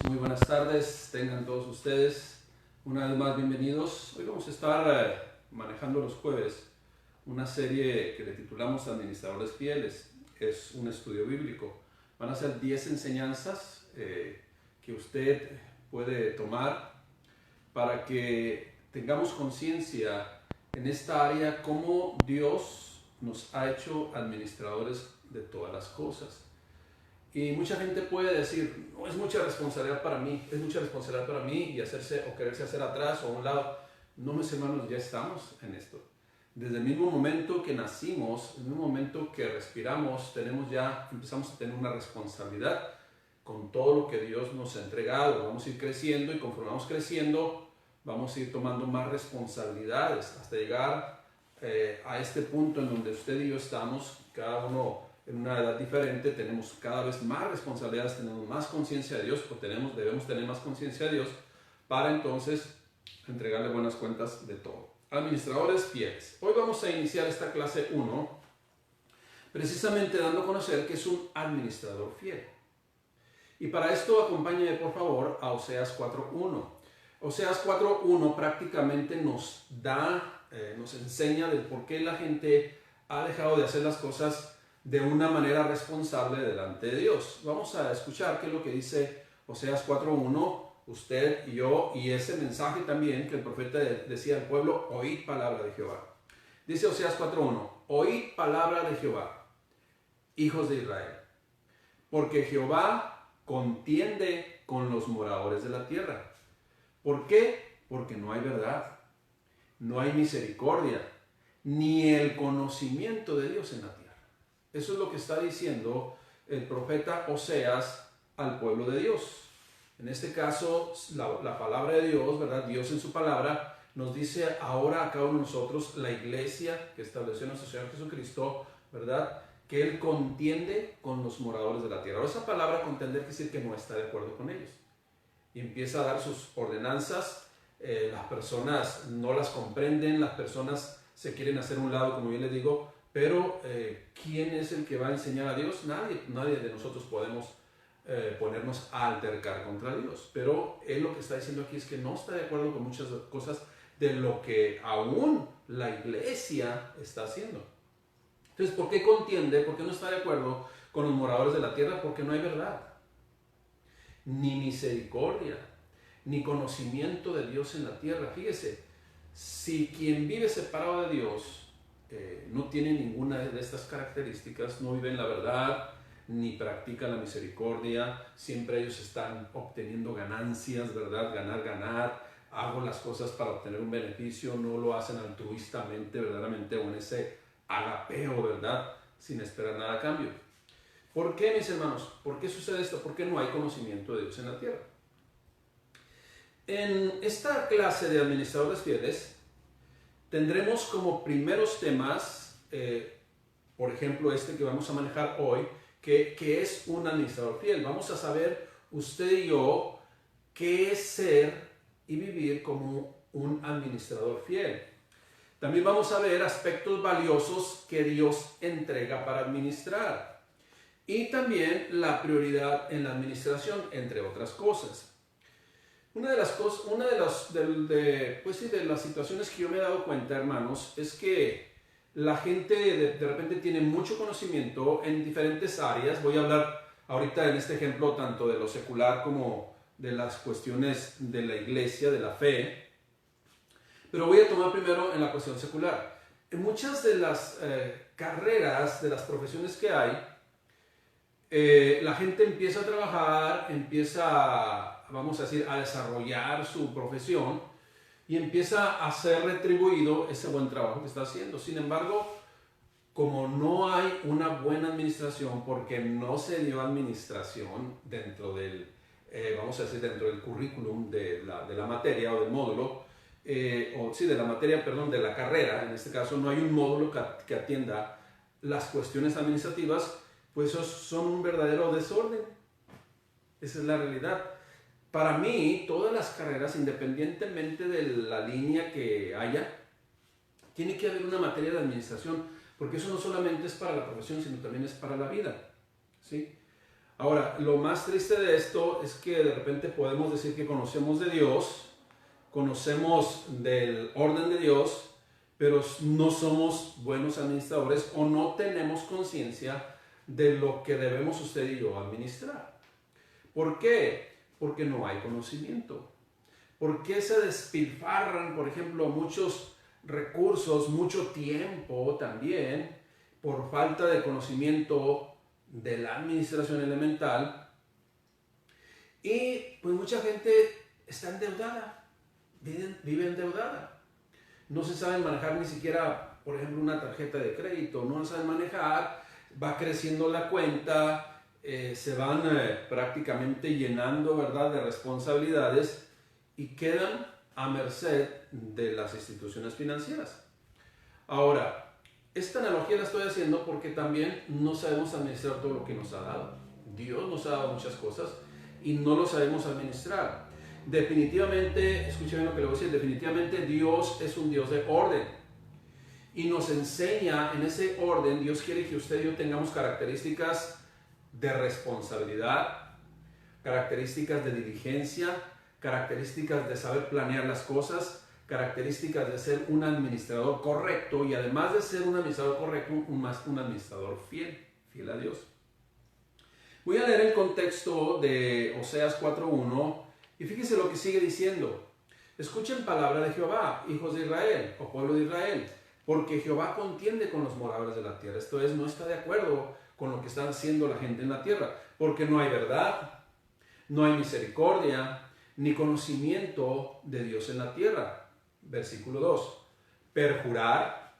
Muy buenas tardes, tengan todos ustedes una vez más bienvenidos. Hoy vamos a estar manejando los jueves una serie que le titulamos Administradores Fieles. Es un estudio bíblico. Van a ser 10 enseñanzas que usted puede tomar para que tengamos conciencia en esta área cómo Dios nos ha hecho administradores de todas las cosas. Y mucha gente puede decir, no, es mucha responsabilidad para mí, y hacerse o quererse hacer atrás o a un lado. No, mis hermanos, ya estamos en esto. Desde el mismo momento que nacimos, en el mismo momento que respiramos, empezamos a tener una responsabilidad con todo lo que Dios nos ha entregado. Vamos a ir creciendo y conforme vamos creciendo, vamos a ir tomando más responsabilidades hasta llegar a este punto en donde usted y yo estamos, cada uno en una edad diferente, tenemos cada vez más responsabilidades, tenemos más conciencia de Dios, o debemos tener más conciencia de Dios para entonces entregarle buenas cuentas de todo. Administradores fieles. Hoy vamos a iniciar esta clase 1 precisamente dando a conocer que es un administrador fiel. Y para esto acompáñeme por favor a Oseas 4.1. Oseas 4.1 prácticamente nos enseña del por qué la gente ha dejado de hacer las cosas de una manera responsable delante de Dios. Vamos a escuchar qué es lo que dice Oseas 4.1, usted y yo, y ese mensaje también que el profeta decía al pueblo: oíd palabra de Jehová. Dice Oseas 4.1, oíd palabra de Jehová, hijos de Israel, porque Jehová contiende con los moradores de la tierra. ¿Por qué? Porque no hay verdad, no hay misericordia, ni el conocimiento de Dios en la tierra. Eso es lo que está diciendo el profeta Oseas al pueblo de Dios. En este caso, la palabra de Dios, ¿verdad? Dios en su palabra nos dice ahora a cada uno de nosotros, la iglesia que estableció nuestro Señor Jesucristo, ¿verdad? Que Él contiende con los moradores de la tierra. Ahora, esa palabra contender quiere decir que no está de acuerdo con ellos. Y empieza a dar sus ordenanzas, las personas no las comprenden, las personas se quieren hacer un lado, como yo les digo, pero ¿quién es el que va a enseñar a Dios? Nadie de nosotros podemos ponernos a altercar contra Dios. Pero Él lo que está diciendo aquí es que no está de acuerdo con muchas cosas de lo que aún la iglesia está haciendo. Entonces, ¿por qué contiende? ¿Por qué no está de acuerdo con los moradores de la tierra? Porque no hay verdad, ni misericordia, ni conocimiento de Dios en la tierra. Fíjese, si quien vive separado de Dios no tiene ninguna de estas características, no vive en la verdad, ni practica la misericordia, siempre ellos están obteniendo ganancias, ¿verdad? Ganar, hago las cosas para obtener un beneficio, no lo hacen altruistamente, verdaderamente, o en ese agapeo, ¿verdad? Sin esperar nada a cambio. ¿Por qué, mis hermanos? ¿Por qué sucede esto? ¿Por qué no hay conocimiento de Dios en la tierra? En esta clase de administradores fieles tendremos como primeros temas, por ejemplo, este que vamos a manejar hoy, que es un administrador fiel. Vamos a saber, usted y yo, qué es ser y vivir como un administrador fiel. También vamos a ver aspectos valiosos que Dios entrega para administrar. Y también la prioridad en la administración, entre otras cosas. Una de las situaciones que yo me he dado cuenta, hermanos, es que la gente de repente tiene mucho conocimiento en diferentes áreas. Voy a hablar ahorita en este ejemplo tanto de lo secular como de las cuestiones de la iglesia, de la fe. Pero voy a tomar primero en la cuestión secular. En muchas de las carreras, de las profesiones que hay, la gente empieza a trabajar, vamos a decir, a desarrollar su profesión y empieza a ser retribuido ese buen trabajo que está haciendo. Sin embargo, como no hay una buena administración, porque no se dio administración dentro del, vamos a decir, dentro del currículum de la materia o del módulo, de la carrera, en este caso no hay un módulo que atienda las cuestiones administrativas, pues esos son un verdadero desorden. Esa es la realidad. Para mí, todas las carreras, independientemente de la línea que haya, tiene que haber una materia de administración, porque eso no solamente es para la profesión, sino también es para la vida, ¿sí? Ahora, lo más triste de esto es que de repente podemos decir que conocemos de Dios, conocemos del orden de Dios, pero no somos buenos administradores o no tenemos conciencia de lo que debemos usted y yo administrar. ¿Por qué? Porque no hay conocimiento. ¿Por qué se despilfarran, por ejemplo, muchos recursos, mucho tiempo también, por falta de conocimiento de la administración elemental? Y pues mucha gente está endeudada, vive endeudada. No se saben manejar ni siquiera, por ejemplo, una tarjeta de crédito, no la saben manejar, va creciendo la cuenta, se van prácticamente llenando, ¿verdad?, de responsabilidades y quedan a merced de las instituciones financieras. Ahora, esta analogía la estoy haciendo porque también no sabemos administrar todo lo que nos ha dado. Dios nos ha dado muchas cosas y no lo sabemos administrar. Definitivamente, escuchen lo que le voy a decir, definitivamente Dios es un Dios de orden. Y nos enseña en ese orden, Dios quiere que usted y yo tengamos características de responsabilidad, características de diligencia, características de saber planear las cosas, características de ser un administrador correcto y además de ser un administrador correcto, un administrador fiel a Dios. Voy a leer el contexto de Oseas 4.1 y fíjense lo que sigue diciendo. Escuchen palabra de Jehová, hijos de Israel o pueblo de Israel, porque Jehová contiende con los moradores de la tierra. Esto es, no está de acuerdo con lo que está haciendo la gente en la tierra, porque no hay verdad, no hay misericordia, ni conocimiento de Dios en la tierra. Versículo 2. Perjurar,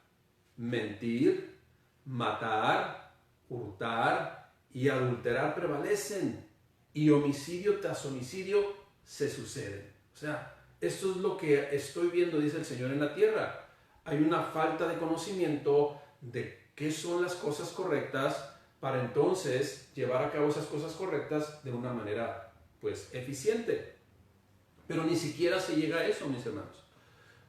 mentir, matar, hurtar y adulterar prevalecen, y homicidio tras homicidio se suceden. O sea, esto es lo que estoy viendo, dice el Señor, en la tierra. Hay una falta de conocimiento de qué son las cosas correctas para entonces llevar a cabo esas cosas correctas de una manera, pues, eficiente. Pero ni siquiera se llega a eso, mis hermanos.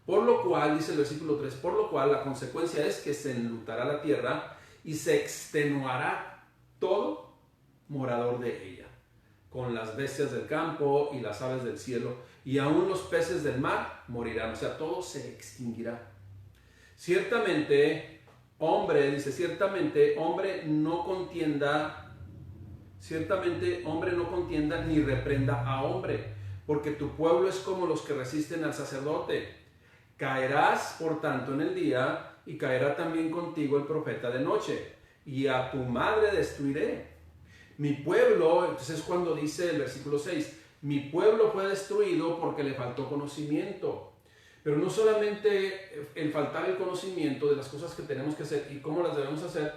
Por lo cual, dice el versículo 3, por lo cual la consecuencia es que se enlutará la tierra y se extenuará todo morador de ella, con las bestias del campo y las aves del cielo, y aún los peces del mar morirán. O sea, todo se extinguirá. Ciertamente, hombre, dice, ciertamente, hombre no contienda ni reprenda a hombre, porque tu pueblo es como los que resisten al sacerdote. Caerás, por tanto, en el día, y caerá también contigo el profeta de noche, y a tu madre destruiré. Mi pueblo, entonces es cuando dice el versículo 6, mi pueblo fue destruido porque le faltó conocimiento. Pero no solamente el faltar el conocimiento de las cosas que tenemos que hacer y cómo las debemos hacer,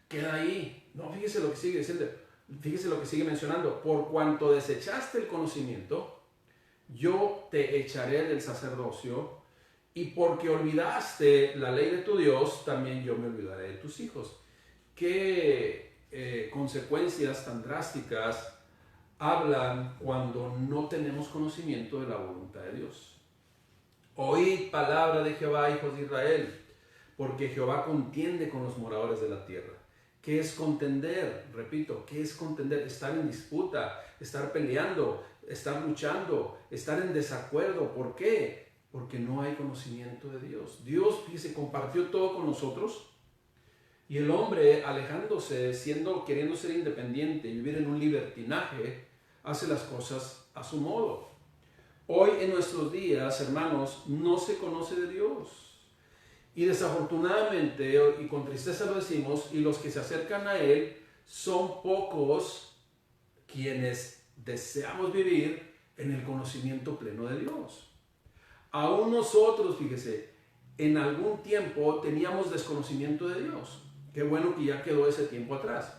queda ahí. No, fíjese lo que sigue diciendo, fíjese lo que sigue mencionando. Por cuanto desechaste el conocimiento, yo te echaré del sacerdocio, y porque olvidaste la ley de tu Dios, también yo me olvidaré de tus hijos. ¿Qué consecuencias tan drásticas hablan cuando no tenemos conocimiento de la voluntad de Dios? Oíd palabra de Jehová, hijos de Israel, porque Jehová contiende con los moradores de la tierra. ¿Qué es contender? Repito, ¿qué es contender? Estar en disputa, estar peleando, estar luchando, estar en desacuerdo. ¿Por qué? Porque no hay conocimiento de Dios. Dios, fíjese, compartió todo con nosotros, y el hombre, alejándose, queriendo ser independiente y vivir en un libertinaje, hace las cosas a su modo. Hoy en nuestros días, hermanos, no se conoce de Dios. Y desafortunadamente, y con tristeza lo decimos, y los que se acercan a Él son pocos quienes deseamos vivir en el conocimiento pleno de Dios. Aún nosotros, fíjese, en algún tiempo teníamos desconocimiento de Dios. Qué bueno que ya quedó ese tiempo atrás.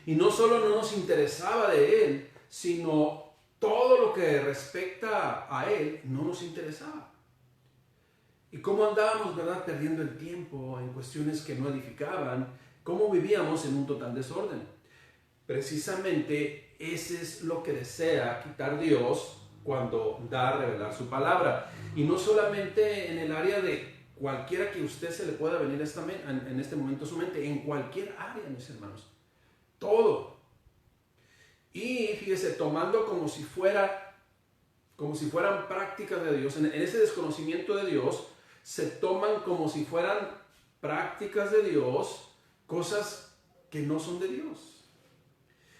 Y no solo no nos interesaba de Él, sino todo lo que respecta a Él no nos interesaba. Y cómo andábamos, ¿verdad?, perdiendo el tiempo en cuestiones que no edificaban, cómo vivíamos en un total desorden. Precisamente ese es lo que desea quitar Dios cuando da a revelar su palabra. Y no solamente en el área de cualquiera que usted se le pueda venir en este momento a su mente, en cualquier área, mis hermanos. Todo. Y fíjese, tomando como si fueran prácticas de Dios, en ese desconocimiento de Dios, se toman como si fueran prácticas de Dios, cosas que no son de Dios.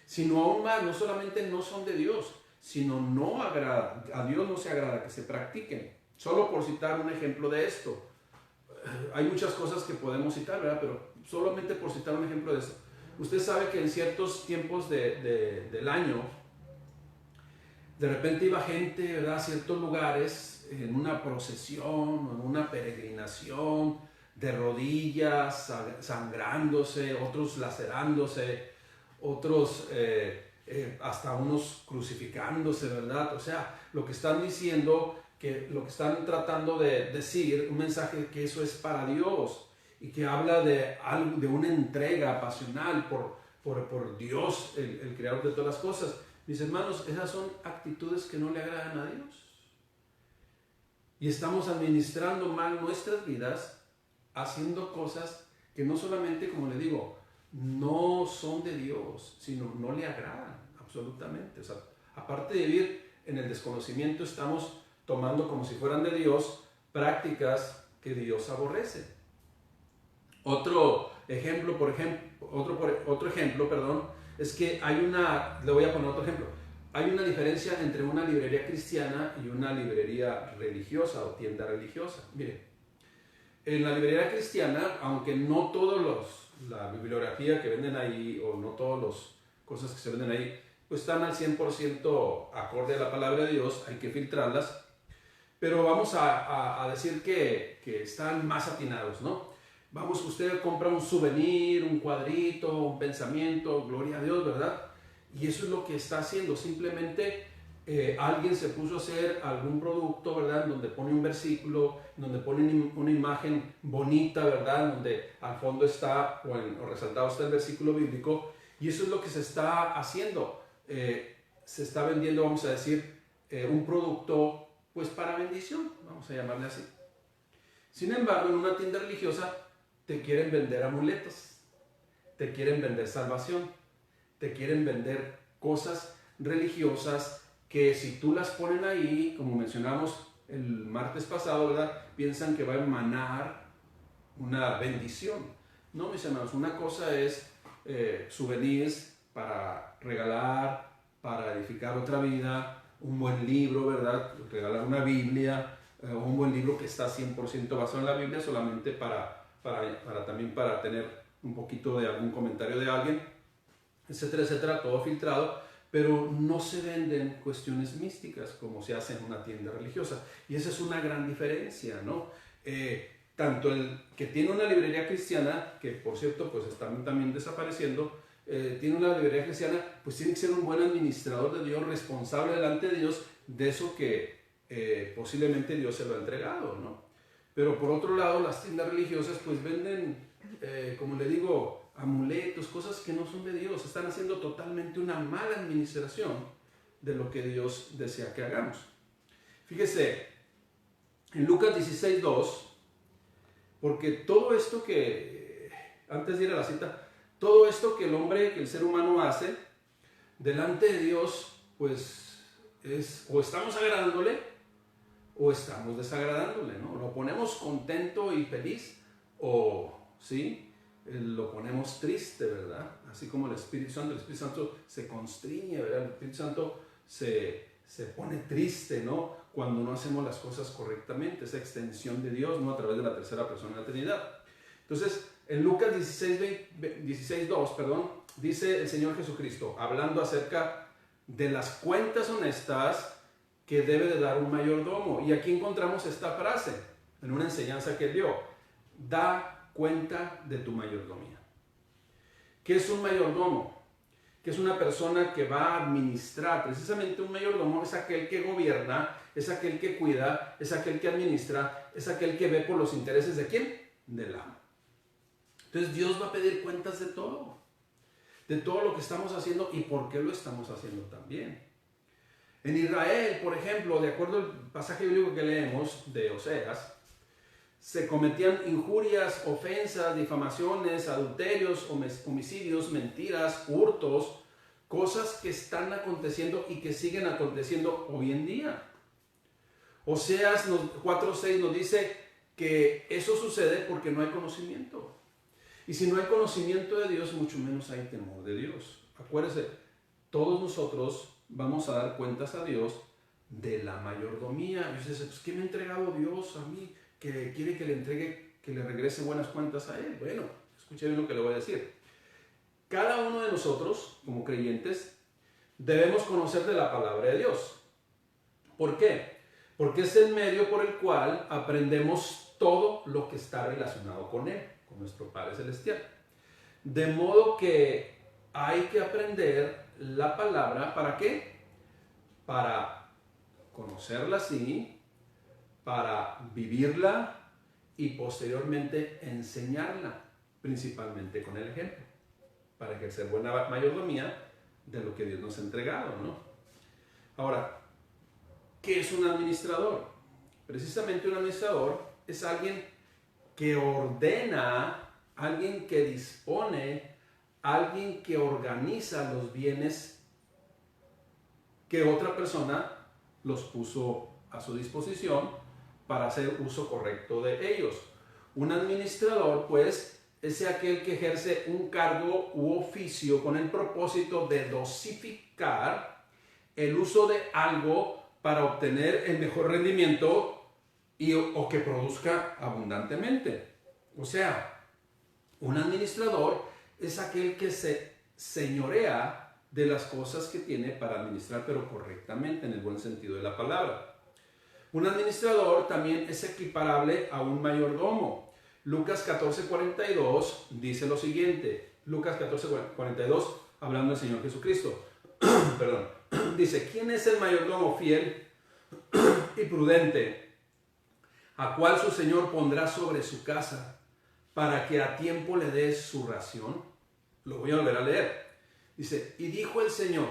Sino aún más, no solamente no son de Dios, sino no agrada, a Dios no se agrada que se practiquen. Solo por citar un ejemplo de esto. Hay muchas cosas que podemos citar, ¿verdad? Pero solamente por citar un ejemplo de esto. Usted sabe que en ciertos tiempos del año, de repente iba gente, ¿verdad?, a ciertos lugares en una procesión o en una peregrinación, de rodillas, sangrándose, otros lacerándose, otros hasta unos crucificándose, ¿verdad? O sea, lo que están diciendo, que lo que están tratando de decir, un mensaje que eso es para Dios y que habla de algo, de una entrega pasional por Dios, el creador de todas las cosas. Mis hermanos, esas son actitudes que no le agradan a Dios. Y estamos administrando mal nuestras vidas, haciendo cosas que no solamente, como le digo, no son de Dios, sino no le agradan absolutamente. O sea, aparte de vivir en el desconocimiento, estamos tomando como si fueran de Dios prácticas que Dios aborrece. Otro ejemplo, es que le voy a poner otro ejemplo. Hay una diferencia entre una librería cristiana y una librería religiosa o tienda religiosa. Mire, en la librería cristiana, aunque no todos la bibliografía que venden ahí o no todas las cosas que se venden ahí, pues están al 100% acorde a la palabra de Dios, hay que filtrarlas, pero vamos a decir que están más atinados, ¿no? Vamos, usted compra un souvenir, un cuadrito, un pensamiento, gloria a Dios, ¿verdad? Y eso es lo que está haciendo, simplemente alguien se puso a hacer algún producto, ¿verdad? Donde pone un versículo, donde pone una imagen bonita, ¿verdad? Donde al fondo está, o resaltado está el versículo bíblico, y eso es lo que se está haciendo. Se está vendiendo, vamos a decir, un producto, pues para bendición, vamos a llamarle así. Sin embargo, en una tienda religiosa te quieren vender amuletos, te quieren vender salvación, te quieren vender cosas religiosas que si tú las ponen ahí, como mencionamos el martes pasado, ¿verdad?, piensan que va a emanar una bendición. No, mis hermanos, una cosa es souvenirs para regalar, para edificar otra vida, un buen libro, ¿verdad?, regalar una Biblia, un buen libro que está 100% basado en la Biblia, solamente también para tener un poquito de algún comentario de alguien, etcétera, etcétera, todo filtrado, pero no se venden cuestiones místicas como se hace en una tienda religiosa. Y esa es una gran diferencia, ¿no? Tanto el que tiene una librería cristiana, que por cierto pues están también desapareciendo, tiene una librería cristiana, pues tiene que ser un buen administrador de Dios, responsable delante de Dios de eso que posiblemente Dios se lo ha entregado, ¿no? Pero por otro lado, las tiendas religiosas pues venden, como le digo, amuletos, cosas que no son de Dios. Están haciendo totalmente una mala administración de lo que Dios desea que hagamos. Fíjese, en Lucas 16:2, porque todo esto que, antes de ir a la cita, todo esto que el ser humano hace, delante de Dios, pues es, o estamos agradándole, o estamos desagradándole, ¿no? Lo ponemos contento y feliz, o, ¿sí?, lo ponemos triste, ¿verdad? Así como el Espíritu Santo se constriñe, ¿verdad? El Espíritu Santo se pone triste, ¿no?, cuando no hacemos las cosas correctamente, esa extensión de Dios, ¿no?, a través de la tercera persona de la Trinidad. Entonces, en Lucas 16:2, dice el Señor Jesucristo, hablando acerca de las cuentas honestas que debe de dar un mayordomo. Y aquí encontramos esta frase, en una enseñanza que él dio: da cuenta de tu mayordomía. ¿Qué es un mayordomo? Que es una persona que va a administrar. Precisamente un mayordomo es aquel que gobierna, es aquel que cuida, es aquel que administra, es aquel que ve por los intereses ¿de quién? Del amo. Entonces Dios va a pedir cuentas de todo lo que estamos haciendo y por qué lo estamos haciendo también. En Israel, por ejemplo, de acuerdo al pasaje bíblico que leemos de Oseas, se cometían injurias, ofensas, difamaciones, adulterios, homicidios, mentiras, hurtos cosas que están aconteciendo y que siguen aconteciendo hoy en día. Oseas 4:6 nos dice que eso sucede porque no hay conocimiento. Y si no hay conocimiento de Dios, mucho menos hay temor de Dios. Acuérdense, todos nosotros vamos a dar cuentas a Dios de la mayordomía. Y usted dice, pues, ¿qué me ha entregado Dios a mí? Que quiere que le entregue, que le regrese buenas cuentas a Él. Bueno, escuche bien lo que le voy a decir. Cada uno de nosotros, como creyentes, debemos conocer de la palabra de Dios. ¿Por qué? Porque es el medio por el cual aprendemos todo lo que está relacionado con Él, con nuestro Padre Celestial. De modo que hay que aprender la palabra, ¿para qué? Para conocerla así, para vivirla y posteriormente enseñarla, principalmente con el ejemplo, para ejercer buena mayordomía de lo que Dios nos ha entregado, ¿no? Ahora, ¿qué es un administrador? Precisamente un administrador es alguien que ordena, alguien que dispone, alguien que organiza los bienes que otra persona los puso a su disposición para hacer uso correcto de ellos. Un administrador, pues, es aquel que ejerce un cargo u oficio con el propósito de dosificar el uso de algo para obtener el mejor rendimiento o que produzca abundantemente. O sea, un administrador es aquel que se señorea de las cosas que tiene para administrar, pero correctamente, en el buen sentido de la palabra. Un administrador también es equiparable a un mayordomo. Lucas 14:42 dice lo siguiente. Lucas 14:42, hablando del Señor Jesucristo. Perdón. Dice, ¿quién es el mayordomo fiel y prudente, a cual su Señor pondrá sobre su casa, para que a tiempo le dé su ración? Lo voy a volver a leer. Dice, y dijo el Señor,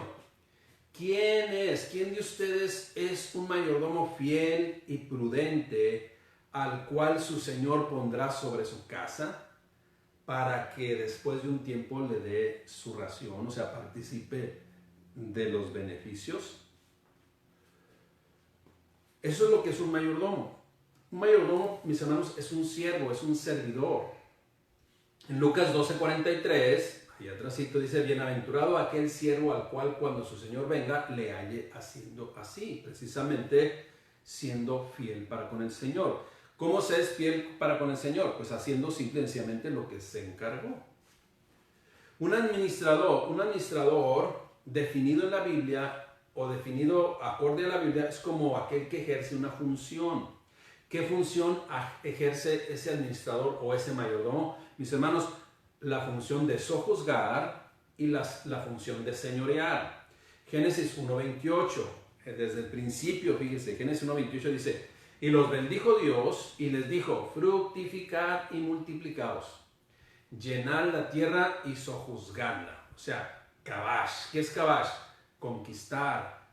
¿quién de ustedes es un mayordomo fiel y prudente, al cual su Señor pondrá sobre su casa, para que después de un tiempo le dé su ración, o sea, participe de los beneficios? Eso es lo que es un mayordomo. Un mayordomo, mis hermanos, es un siervo, es un servidor. En Lucas 12:43, ahí atrásito dice, bienaventurado aquel siervo al cual cuando su Señor venga le halle haciendo así, precisamente siendo fiel para con el Señor. ¿Cómo se es fiel para con el Señor? Pues haciendo simple y sencillamente lo que se encargó. Un administrador definido en la Biblia o definido acorde a la Biblia es como aquel que ejerce una función. ¿Qué función ejerce ese administrador o ese mayordomo? Mis hermanos, la función de sojuzgar y la función de señorear. Génesis 1:28, desde el principio, fíjese, Génesis 1:28 dice, y los bendijo Dios y les dijo, fructificad y multiplicaos, llenad la tierra y sojuzgadla. O sea, kabash. ¿Qué es kabash? Conquistar,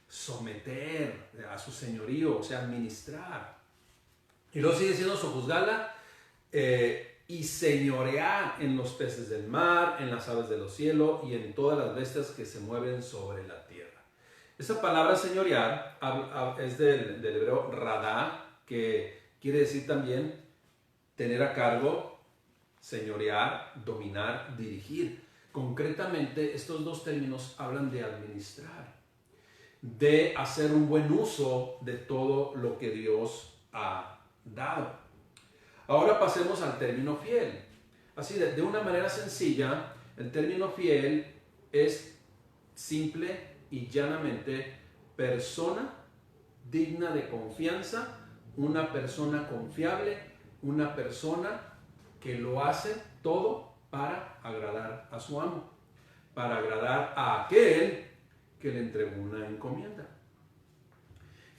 someter a su señorío, o sea, administrar. Y luego sigue siendo sojuzgarla y señorear en los peces del mar, en las aves de los cielos y en todas las bestias que se mueven sobre la tierra. Esa palabra señorear es del hebreo radá, que quiere decir también tener a cargo, señorear, dominar, dirigir. Concretamente, estos dos términos hablan de administrar, de hacer un buen uso de todo lo que Dios ha dado. Ahora pasemos al término fiel. Así, de una manera sencilla, el término fiel es simple y llanamente persona digna de confianza, una persona confiable, una persona que lo hace todo para agradar a su amo, para agradar a aquel que le entregó una encomienda.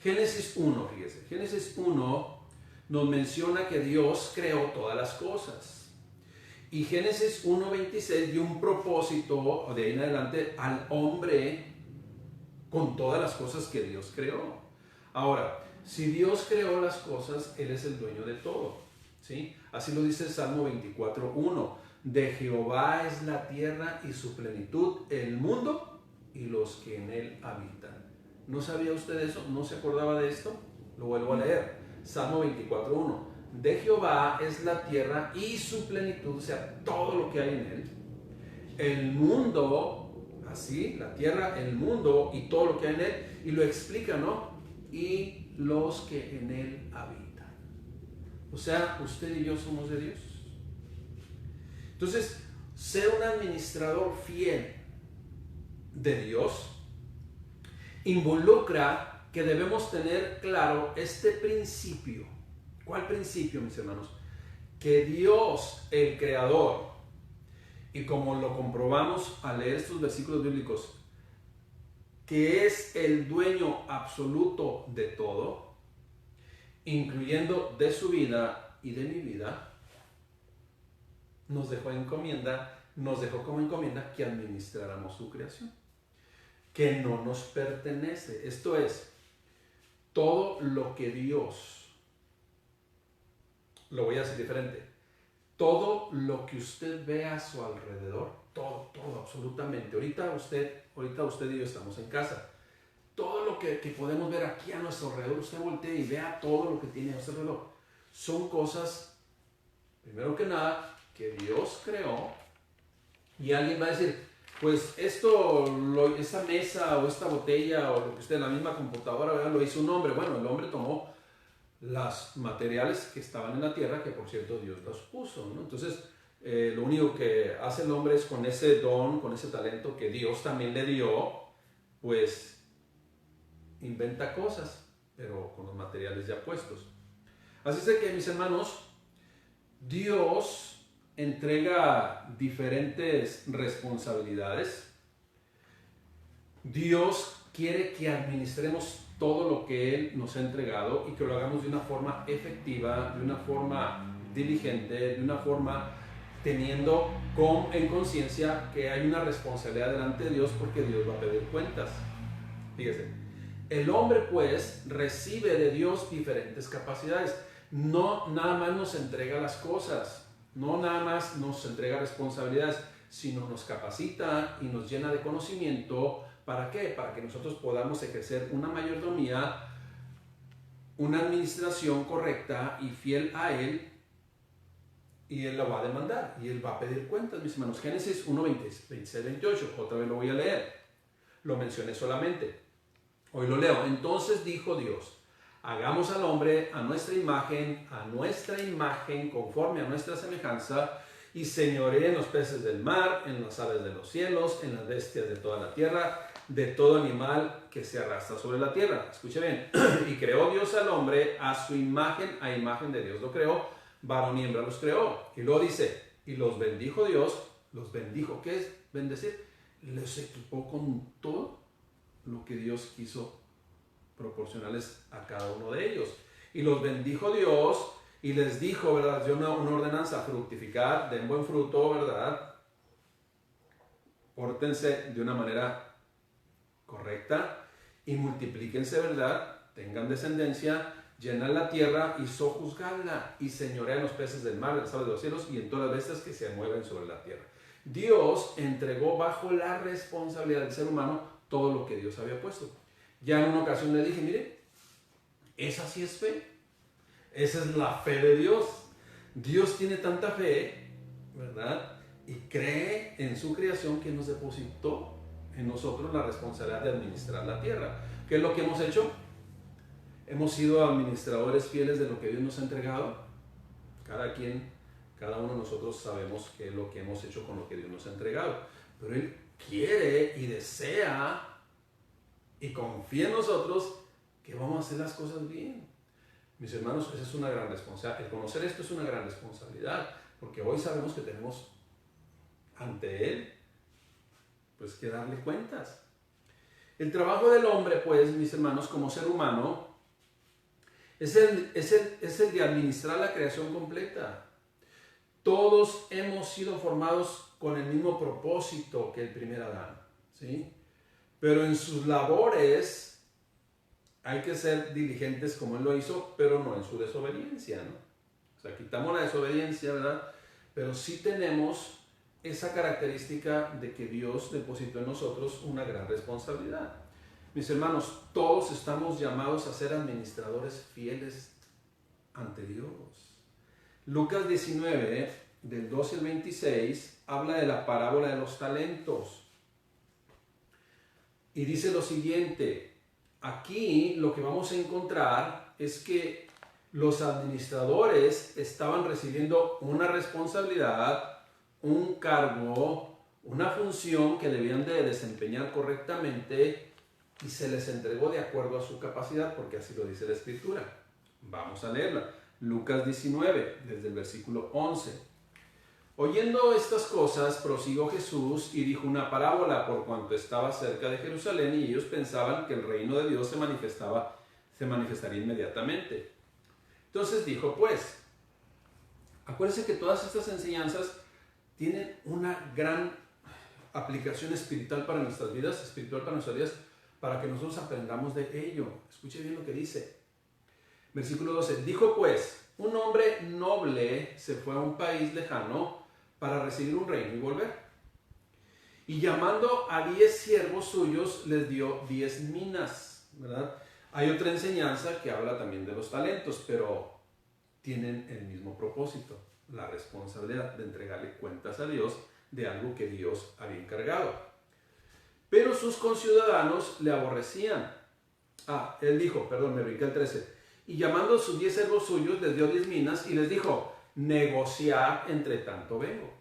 Génesis 1, fíjese, Génesis 1 nos menciona que Dios creó todas las cosas. Y Génesis 1:26 dio un propósito, de ahí en adelante, al hombre con todas las cosas que Dios creó. Ahora, si Dios creó las cosas, Él es el dueño de todo, ¿sí? Así lo dice el Salmo 24:1. De Jehová es la tierra y su plenitud, el mundo y los que en él habitan. ¿No sabía usted eso? ¿No se acordaba de esto? Lo vuelvo a leer. Salmo 24:1. De Jehová es la tierra y su plenitud, o sea, todo lo que hay en él. El mundo, así, la tierra, el mundo y todo lo que hay en él. Y lo explica, ¿no? Y los que en él habitan. O sea, usted y yo somos de Dios. Entonces, ser un administrador fiel de Dios involucra que debemos tener claro este principio. ¿Cuál principio, mis hermanos? Que Dios, el Creador, y como lo comprobamos al leer estos versículos bíblicos, que es el dueño absoluto de todo, incluyendo de su vida y de mi vida, nos dejó como encomienda que administráramos su creación, que no nos pertenece. Esto es, todo lo que Dios, lo voy a decir diferente, todo lo que usted ve a su alrededor, todo, absolutamente. Ahorita usted y yo estamos en casa. Todo lo que podemos ver aquí a nuestro alrededor, usted voltea y vea todo lo que tiene a su alrededor. Son cosas, primero que nada, que Dios creó. Y alguien va a decir, pues esta mesa o esta botella o lo que usted, la misma computadora, ¿verdad? Lo hizo un hombre. Bueno, el hombre tomó los materiales que estaban en la tierra, que por cierto Dios los puso, ¿no? Entonces, lo único que hace el hombre es con ese don, con ese talento que Dios también le dio, pues inventa cosas, pero con los materiales ya puestos. Así es de que, mis hermanos, Dios entrega diferentes responsabilidades. Dios quiere que administremos todo lo que Él nos ha entregado y que lo hagamos de una forma efectiva, de una forma diligente, de una forma teniendo en conciencia que hay una responsabilidad delante de Dios, porque Dios va a pedir cuentas. Fíjese, el hombre pues recibe de Dios diferentes capacidades. No nada más nos entrega las cosas, no nada más nos entrega responsabilidades, sino nos capacita y nos llena de conocimiento. ¿Para qué? Para que nosotros podamos ejercer una mayordomía, una administración correcta y fiel a Él, y Él la va a demandar y Él va a pedir cuentas, mis hermanos. Génesis 1, 26, 28, otra vez lo voy a leer, lo mencioné solamente, hoy lo leo. Entonces dijo Dios, hagamos al hombre a nuestra imagen, conforme a nuestra semejanza, y señoree en los peces del mar, en las aves de los cielos, en las bestias de toda la tierra, de todo animal que se arrastra sobre la tierra. Escuche bien. Y creó Dios al hombre a su imagen, a imagen de Dios lo creó, varón y hembra los creó. Y luego dice, y los bendijo Dios, los bendijo. ¿Qué es bendecir? Les equipó con todo lo que Dios quiso proporcionarles a cada uno de ellos. Y los bendijo Dios y les dijo, ¿verdad? Dio una ordenanza: fructificar, den buen fruto, ¿verdad? Pórtense de una manera correcta y multiplíquense, ¿verdad? Tengan descendencia, llenan la tierra y sojuzgadla, y señorean los peces del mar, las aves de los cielos y en todas las bestias que se mueven sobre la tierra. Dios entregó bajo la responsabilidad del ser humano todo lo que Dios había puesto. Ya en una ocasión le dije, mire, esa sí es fe. Esa es la fe de Dios. Dios tiene tanta fe, ¿verdad? Y cree en su creación, que nos depositó en nosotros la responsabilidad de administrar la tierra. ¿Qué es lo que hemos hecho? Hemos sido administradores fieles de lo que Dios nos ha entregado. Cada uno de nosotros sabemos qué es lo que hemos hecho con lo que Dios nos ha entregado. Pero Él quiere y desea y confía en nosotros que vamos a hacer las cosas bien. Mis hermanos, esa es una gran responsabilidad. El conocer esto es una gran responsabilidad, porque hoy sabemos que tenemos ante Él pues que darle cuentas. El trabajo del hombre, pues, mis hermanos, como ser humano, es el de administrar la creación completa. Todos hemos sido formados con el mismo propósito que el primer Adán, ¿sí? Pero en sus labores hay que ser diligentes como Él lo hizo, pero no en su desobediencia, ¿no? O sea, quitamos la desobediencia, ¿verdad? pero sí tenemos esa característica de que Dios depositó en nosotros una gran responsabilidad. Mis hermanos, todos estamos llamados a ser administradores fieles ante Dios. Lucas 19, del 12 al 26, habla de la parábola de los talentos. Y dice lo siguiente, aquí lo que vamos a encontrar es que los administradores estaban recibiendo una responsabilidad, un cargo, una función que debían de desempeñar correctamente y se les entregó de acuerdo a su capacidad, porque así lo dice la Escritura. Vamos a leerla. Lucas 19, desde el versículo 11. Oyendo estas cosas, prosiguió Jesús y dijo una parábola por cuanto estaba cerca de Jerusalén y ellos pensaban que el reino de Dios se manifestaría inmediatamente. Entonces dijo, pues, acuérdense que todas estas enseñanzas tienen una gran aplicación espiritual para nuestras vidas, para que nosotros aprendamos de ello. Escuche bien lo que dice. Versículo 12. Dijo pues, un hombre noble se fue a un país lejano para recibir un reino y volver. Y llamando a 10 siervos suyos, les dio 10 minas, ¿verdad? Hay otra enseñanza que habla también de los talentos, pero tienen el mismo propósito, la responsabilidad de entregarle cuentas a Dios de algo que Dios había encargado. Pero sus conciudadanos le aborrecían. Él dijo, me brinqué el 13. Y llamando a sus 10 siervos suyos, les dio 10 minas y les dijo, negociad entre tanto vengo.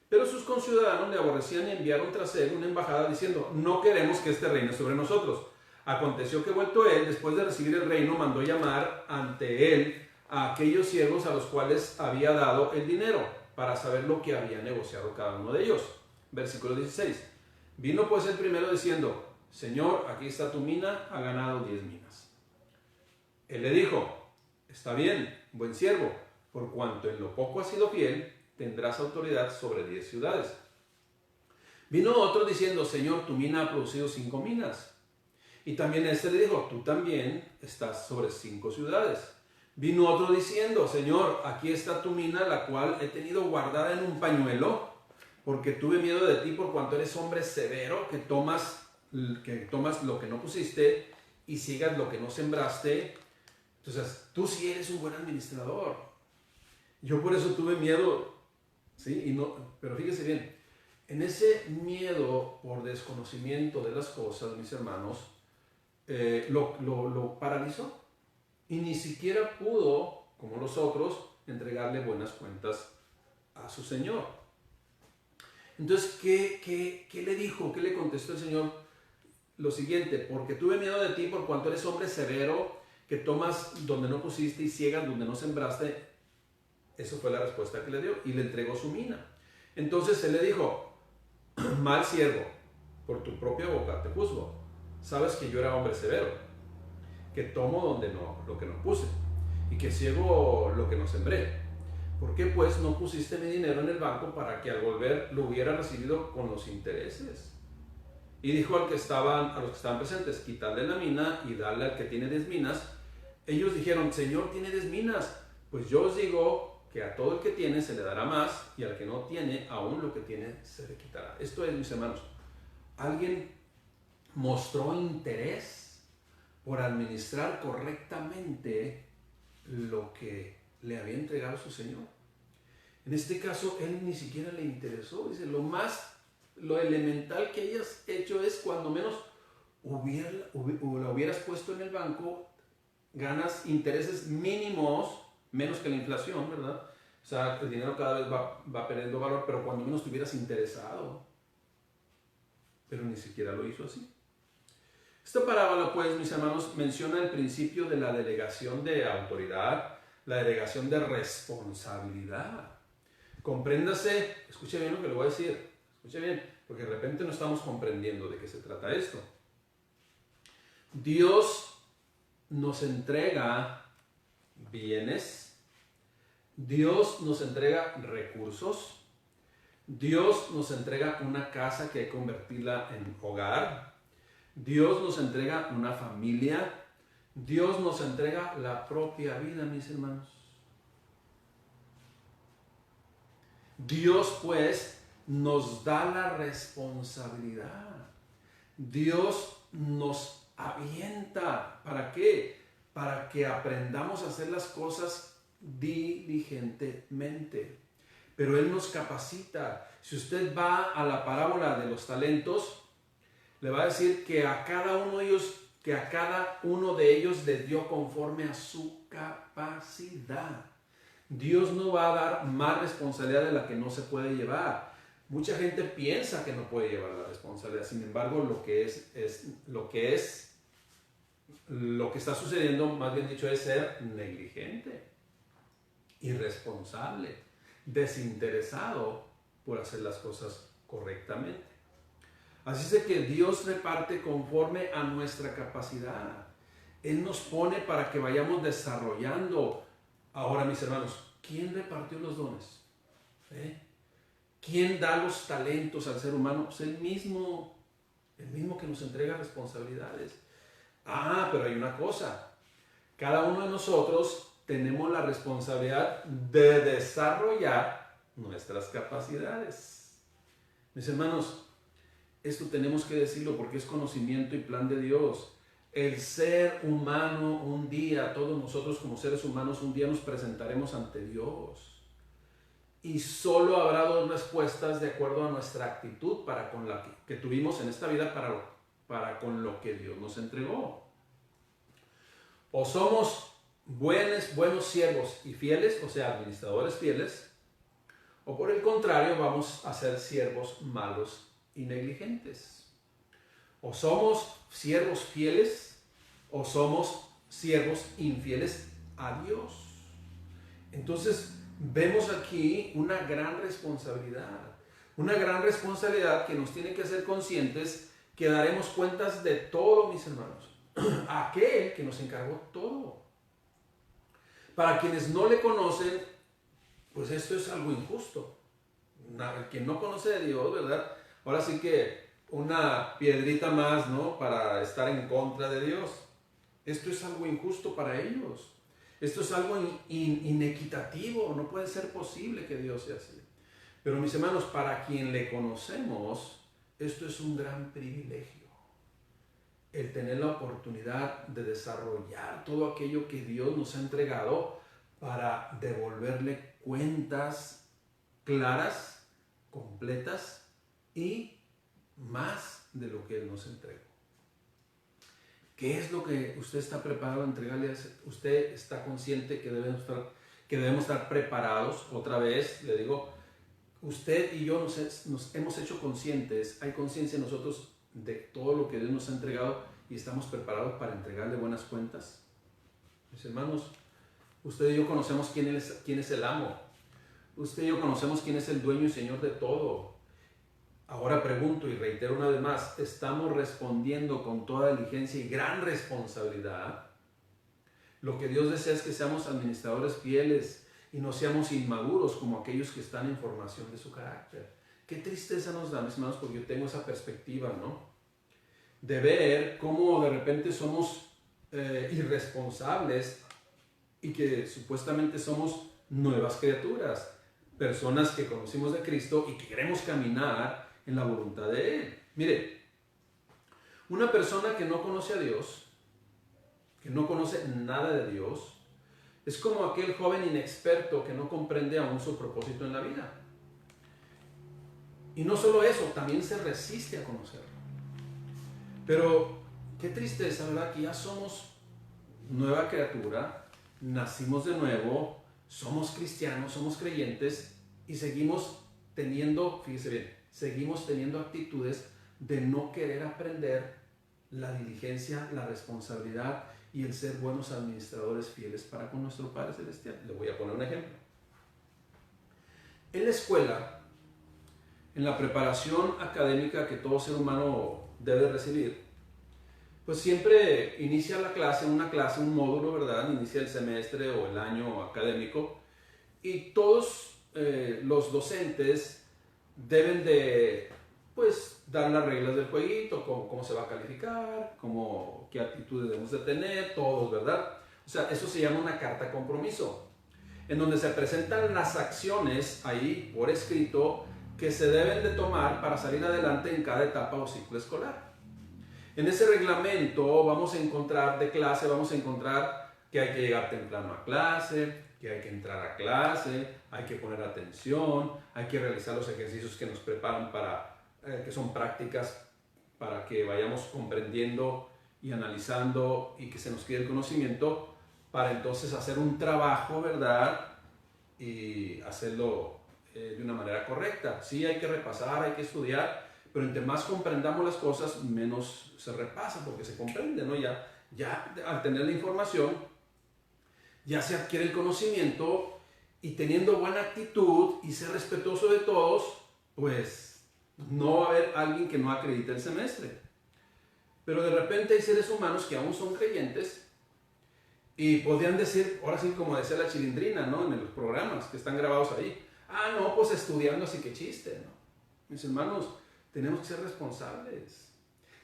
Pero sus conciudadanos le aborrecían y enviaron tras él una embajada diciendo, no queremos que este reine sobre nosotros. Aconteció que vuelto él, después de recibir el reino, mandó llamar ante él a aquellos siervos a los cuales había dado el dinero, para saber lo que había negociado cada uno de ellos. Versículo 16. Vino pues el primero diciendo, Señor, aquí está tu mina, ha ganado 10 minas. Él le dijo, está bien, buen siervo, por cuanto en lo poco has sido fiel, tendrás autoridad sobre 10 ciudades. Vino otro diciendo, Señor, tu mina ha producido 5 minas. Y también este le dijo, tú también estás sobre 5 ciudades. Vino otro diciendo, Señor, aquí está tu mina, la cual he tenido guardada en un pañuelo, porque tuve miedo de ti por cuanto eres hombre severo, que tomas lo que no pusiste y sigas lo que no sembraste. Entonces, tú sí eres un buen administrador. Yo por eso tuve miedo, ¿sí? Pero fíjese bien, en ese miedo por desconocimiento de las cosas, mis hermanos, lo paralizó. Y ni siquiera pudo, como los otros, entregarle buenas cuentas a su Señor. Entonces, ¿qué le dijo? ¿Qué le contestó el Señor? Lo siguiente, porque tuve miedo de ti por cuanto eres hombre severo, que tomas donde no pusiste y ciegas donde no sembraste. Eso fue la respuesta que le dio y le entregó su mina. Entonces él le dijo, mal siervo, por tu propia boca te juzgo. Sabes que yo era hombre severo, que tomo lo que no puse y que ciego lo que no sembré. ¿Por qué pues no pusiste mi dinero en el banco para que al volver lo hubiera recibido con los intereses? Y dijo a los que estaban presentes, quitadle la mina y dale al que tiene 10 minas. Ellos dijeron, Señor, tiene 10 minas. Pues yo os digo que a todo el que tiene se le dará más y al que no tiene, aún lo que tiene se le quitará. Esto es, mis hermanos, alguien mostró interés por administrar correctamente lo que le había entregado su Señor. En este caso, él ni siquiera le interesó. Dice, lo elemental que hayas hecho es cuando menos lo hubieras puesto en el banco, ganas intereses mínimos, menos que la inflación, ¿verdad? O sea, el dinero cada vez va perdiendo valor, pero cuando menos te hubieras interesado. Pero ni siquiera lo hizo así. Esta parábola, pues, mis hermanos, menciona el principio de la delegación de autoridad, la delegación de responsabilidad. Compréndase, escuche bien lo que le voy a decir, escuche bien, porque de repente no estamos comprendiendo de qué se trata esto. Dios nos entrega bienes, Dios nos entrega recursos, Dios nos entrega una casa que hay que convertirla en hogar, Dios nos entrega una familia, Dios nos entrega la propia vida, mis hermanos. Dios pues nos da la responsabilidad. Dios nos avienta. ¿Para qué? Para que aprendamos a hacer las cosas diligentemente. Pero Él nos capacita. Si usted va a la parábola de los talentos, le va a decir que a cada uno de ellos le dio conforme a su capacidad. Dios no va a dar más responsabilidad de la que no se puede llevar. Mucha gente piensa que no puede llevar la responsabilidad. Sin embargo, lo que está sucediendo, más bien dicho, es ser negligente, irresponsable, desinteresado por hacer las cosas correctamente. Así es que Dios reparte conforme a nuestra capacidad. Él nos pone para que vayamos desarrollando. Ahora, mis hermanos, ¿quién repartió los dones? ¿Quién da los talentos al ser humano? Pues el mismo que nos entrega responsabilidades. Pero hay una cosa. Cada uno de nosotros tenemos la responsabilidad de desarrollar nuestras capacidades. Mis hermanos, esto tenemos que decirlo porque es conocimiento y plan de Dios. El ser humano un día, todos nosotros como seres humanos un día nos presentaremos ante Dios. Y solo habrá dos respuestas de acuerdo a nuestra actitud para con la que tuvimos en esta vida para con lo que Dios nos entregó. O somos buenos siervos y fieles, o sea, administradores fieles, o por el contrario vamos a ser siervos malos y negligentes. O somos siervos fieles o somos siervos infieles a Dios. Entonces vemos aquí una gran responsabilidad que nos tiene que hacer conscientes que daremos cuentas de todo, mis hermanos. Aquel que nos encargó todo. Para quienes no le conocen, pues esto es algo injusto. Quien no conoce de Dios, ¿verdad? Ahora sí que una piedrita más, ¿no? Para estar en contra de Dios. Esto es algo injusto para ellos. Esto es algo inequitativo. No puede ser posible que Dios sea así. Pero mis hermanos, para quien le conocemos, esto es un gran privilegio. El tener la oportunidad de desarrollar todo aquello que Dios nos ha entregado para devolverle cuentas claras, completas y más de lo que Él nos entregó. ¿Qué es lo que usted está preparado a entregarle? ¿Usted está consciente que debemos estar preparados? Otra vez, le digo, usted y yo nos hemos hecho conscientes, hay conciencia en nosotros de todo lo que Dios nos ha entregado y estamos preparados para entregarle buenas cuentas. Mis hermanos, usted y yo conocemos quién es el amo. Usted y yo conocemos quién es el dueño y señor de todo. Ahora pregunto y reitero una vez más, ¿estamos respondiendo con toda diligencia y gran responsabilidad? Lo que Dios desea es que seamos administradores fieles y no seamos inmaduros como aquellos que están en formación de su carácter. Qué tristeza nos da, mis hermanos, porque yo tengo esa perspectiva, ¿no? De ver cómo de repente somos irresponsables y que supuestamente somos nuevas criaturas, personas que conocimos de Cristo y que queremos caminar en la voluntad de Él. Mire, una persona que no conoce a Dios, que no conoce nada de Dios, es como aquel joven inexperto que no comprende aún su propósito en la vida. Y no solo eso, también se resiste a conocerlo. Pero qué tristeza, ¿verdad? Que ya somos nueva criatura, nacimos de nuevo, somos cristianos, somos creyentes y seguimos teniendo, fíjese bien, seguimos teniendo actitudes de no querer aprender la diligencia, la responsabilidad y el ser buenos administradores fieles para con nuestro Padre Celestial. Le voy a poner un ejemplo. En la escuela, en la preparación académica que todo ser humano debe recibir, pues siempre inicia la clase, un módulo, ¿verdad? Inicia el semestre o el año académico y todos los docentes deben de, pues, dar las reglas del jueguito, cómo se va a calificar, qué actitudes debemos de tener, todos, ¿verdad? O sea, eso se llama una carta compromiso. en donde se presentan las acciones ahí por escrito que se deben de tomar para salir adelante en cada etapa o ciclo escolar. En ese reglamento vamos a encontrar de clase, vamos a encontrar que hay que llegar temprano a clase, que hay que entrar a clase, hay que poner atención, hay que realizar los ejercicios que nos preparan para, que son prácticas para que vayamos comprendiendo y analizando y que se nos quede el conocimiento para entonces hacer un trabajo, ¿verdad? Y hacerlo de una manera correcta. Sí, hay que repasar, hay que estudiar, pero entre más comprendamos las cosas, menos se repasa porque se comprende, ¿no? Ya al tener la información, ya se adquiere el conocimiento y teniendo buena actitud y ser respetuoso de todos, pues no va a haber alguien que no acredite el semestre. Pero de repente hay seres humanos que aún son creyentes y podrían decir, ahora sí como decía la Chilindrina, ¿no? En los programas que están grabados ahí, ah, no, pues estudiando así que chiste, ¿no? Mis hermanos, tenemos que ser responsables.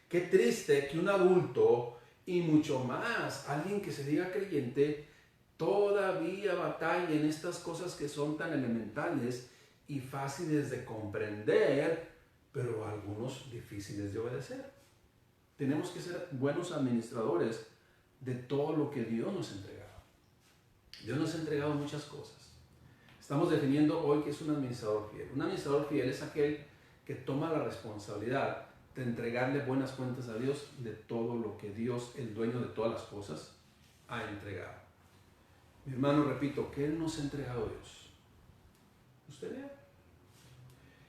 Qué triste que un adulto y mucho más alguien que se diga creyente todavía batalla en estas cosas que son tan elementales y fáciles de comprender, pero algunos difíciles de obedecer. Tenemos que ser buenos administradores de todo lo que Dios nos ha entregado. Dios nos ha entregado muchas cosas. Estamos definiendo hoy que es un administrador fiel. Un administrador fiel es aquel que toma la responsabilidad de entregarle buenas cuentas a Dios de todo lo que Dios, el dueño de todas las cosas, ha entregado. Mi hermano, repito, ¿qué nos ha entregado Dios? Usted vea.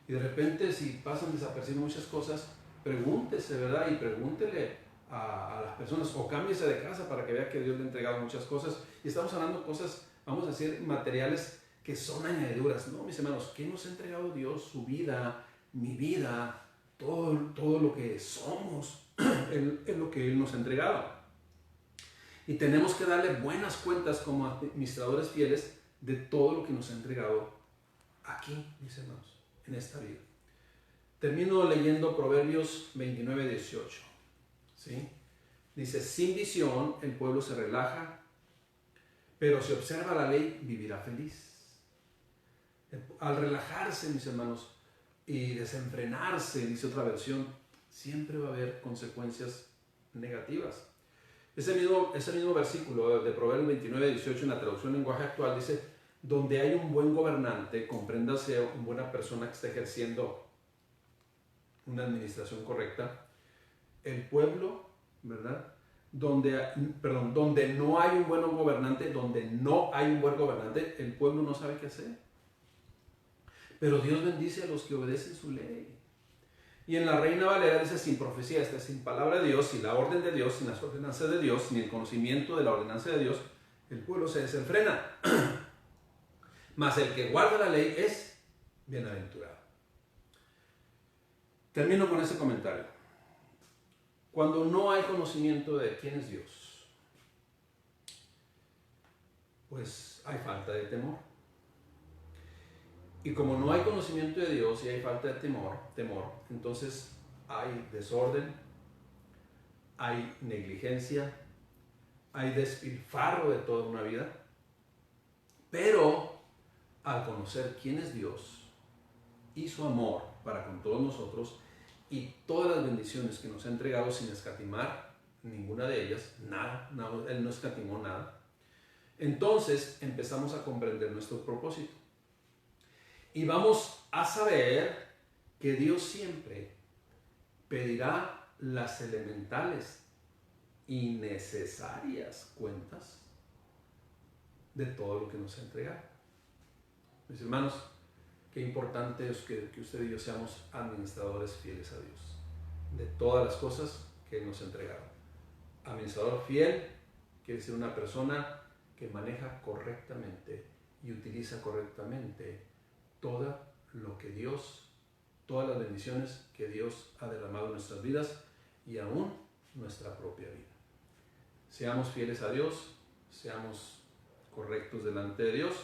Y de repente, si pasan desapercibidas muchas cosas, pregúntese, ¿verdad? Y pregúntele a las personas, o cámbiese de casa para que vea que Dios le ha entregado muchas cosas. Y estamos hablando de cosas, vamos a decir, materiales que son añadiduras, ¿no? Mis hermanos, ¿qué nos ha entregado Dios? Su vida, mi vida, todo lo que somos, es lo que Él nos ha entregado. Y tenemos que darle buenas cuentas como administradores fieles de todo lo que nos ha entregado aquí, mis hermanos, en esta vida. Termino leyendo Proverbios 29:18. ¿Sí? Dice, sin visión el pueblo se relaja, pero si observa la ley vivirá feliz. Al relajarse, mis hermanos, y desenfrenarse, dice otra versión, siempre va a haber consecuencias negativas. Ese mismo versículo de Proverbios 29:18 en la traducción lenguaje actual dice, donde hay un buen gobernante, compréndase una buena persona que está ejerciendo una administración correcta, el pueblo, ¿verdad? Donde no hay un buen gobernante, el pueblo no sabe qué hacer. Pero Dios bendice a los que obedecen su ley. Y en la Reina Valera dice, sin profecía, sin palabra de Dios, sin la orden de Dios, sin las ordenanzas de Dios, sin el conocimiento de la ordenanza de Dios, el pueblo se desenfrena. Mas el que guarda la ley es bienaventurado. Termino con ese comentario. Cuando no hay conocimiento de quién es Dios, pues hay falta de temor. Y como no hay conocimiento de Dios y hay falta de temor, entonces hay desorden, hay negligencia, hay despilfarro de toda una vida. Pero al conocer quién es Dios y su amor para con todos nosotros y todas las bendiciones que nos ha entregado sin escatimar ninguna de ellas, nada, Él no escatimó nada, entonces empezamos a comprender nuestro propósito. Y vamos a saber que Dios siempre pedirá las elementales y necesarias cuentas de todo lo que nos ha entregado. Mis hermanos, qué importante es que usted y yo seamos administradores fieles a Dios de todas las cosas que Él nos ha entregado. Administrador fiel quiere decir una persona que maneja correctamente y utiliza correctamente todo lo que Dios, todas las bendiciones que Dios ha derramado en nuestras vidas y aún nuestra propia vida. Seamos fieles a Dios, seamos correctos delante de Dios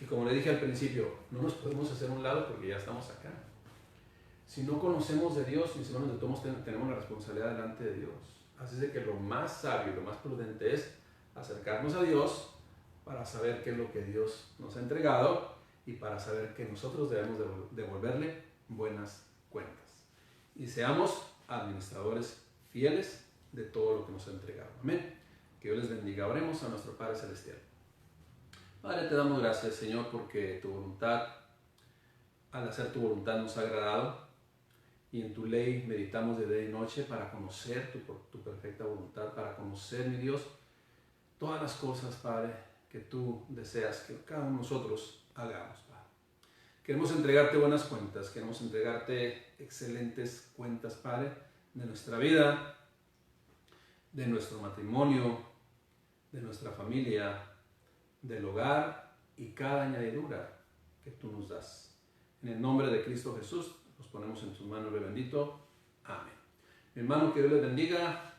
y como le dije al principio, no nos podemos hacer a un lado porque ya estamos acá. Si no conocemos de Dios, mis hermanos, de todos tenemos la responsabilidad delante de Dios. Así es de que lo más sabio, lo más prudente es acercarnos a Dios para saber qué es lo que Dios nos ha entregado y para saber que nosotros debemos devolverle buenas cuentas. Y seamos administradores fieles de todo lo que nos ha entregado. Amén. Que Dios les bendiga. Oremos a nuestro Padre Celestial. Padre, te damos gracias, Señor, porque tu voluntad, al hacer tu voluntad, nos ha agradado. Y en tu ley meditamos de día y noche para conocer tu perfecta voluntad, para conocer, mi Dios, todas las cosas, Padre, que tú deseas que cada uno de nosotros hagamos, Padre. Queremos entregarte buenas cuentas, queremos entregarte excelentes cuentas, Padre, de nuestra vida, de nuestro matrimonio, de nuestra familia, del hogar y cada añadidura que tú nos das. En el nombre de Cristo Jesús, nos ponemos en tus manos, Rey bendito. Amén. Mi hermano, que Dios les bendiga,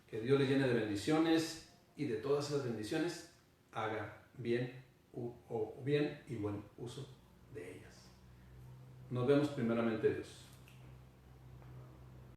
que Dios les llene de bendiciones y de todas esas bendiciones haga bien y buen uso de ellas. Nos vemos primeramente, Dios.